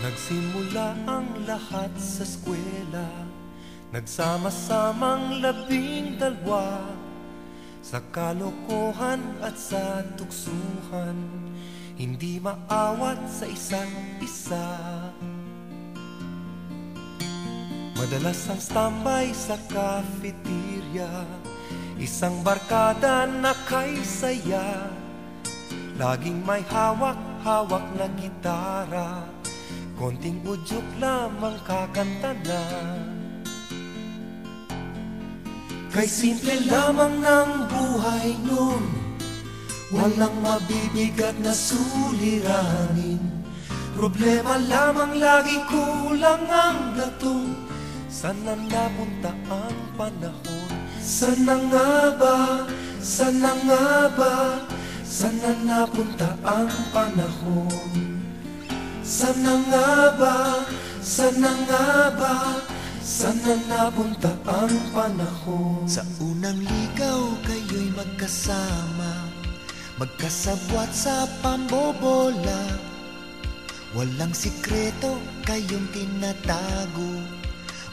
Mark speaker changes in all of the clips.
Speaker 1: Nagsimula ang lahat sa eskwela, nagsama-samang 12 sa kalokohan at sa tuksuhan, hindi maawat sa isa't isa. Madalas ang standby sa cafeteria, isang barkada na kay saya, laging may hawak-hawak na gitara, konting udyok lamang kakanta na. Kay simple lamang ng buhay nun, walang mabibigat na suliranin. Problema lamang lagi, kulang ang gatong. Sana napunta ang panahon? Sana nga ba? Sana nga ba? Sana napunta ang panahon? Sana nga ba? Sana nga ba? Sana napunta ang panahon?
Speaker 2: Sa unang ligaw kayo'y magkasama, magkasabwat sa pambobola. Walang sikreto kayong tinatago,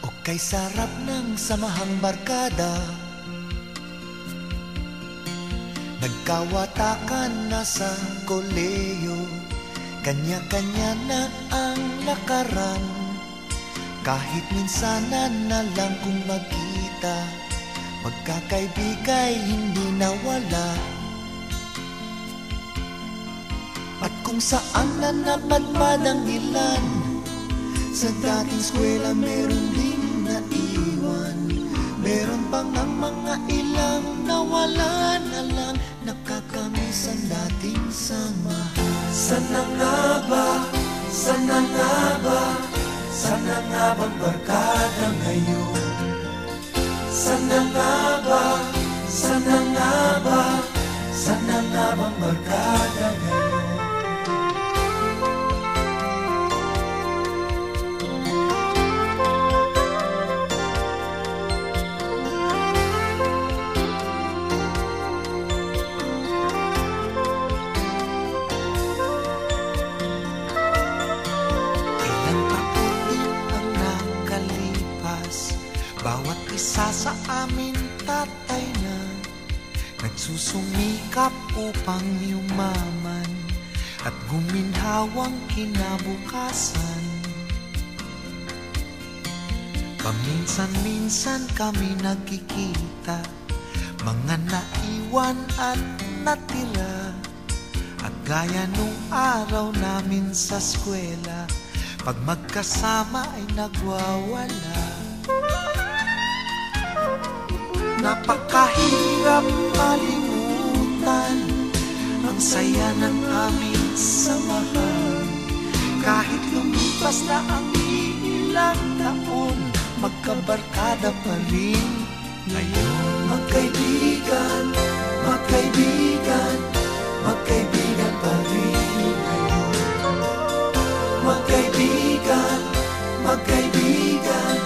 Speaker 2: o kay sarap ng samahang barkada. Nagkawatakan na sa koleyo, kanya-kanya na ang lakaran. Kahit minsanan na lang kung magkita, magkakaibigay hindi nawala. At kung saan na napadpad ang ilan, sa dating eskwela meron ding naiwan. Meron pang ang mga ilang nawala na lang, nakakamiss ang dating samahan.
Speaker 1: Sana nga ba? Sana nga ba? Sana nga bang barkada ngayon? Sana nga ba? Sana nga ba? Sana nga bang barkada ngayon?
Speaker 2: Bawat isa sa amin tatay na nagsusumikap upang yumaman at guminhawang kinabukasan. Paminsan-minsan kami nagkikita, mga naiwan at natira, at gaya nung araw namin sa eskwela, pag magkasama ay nagwawala. Napakahirap malimutan ang saya ng aming samahan. Kahit lumipas na ang ilang taon, magkabarkada pa rin ngayon.
Speaker 1: Magkaibigan, magkaibigan, magkaibigan pa rin ngayon. Magkaibigan, magkaibigan,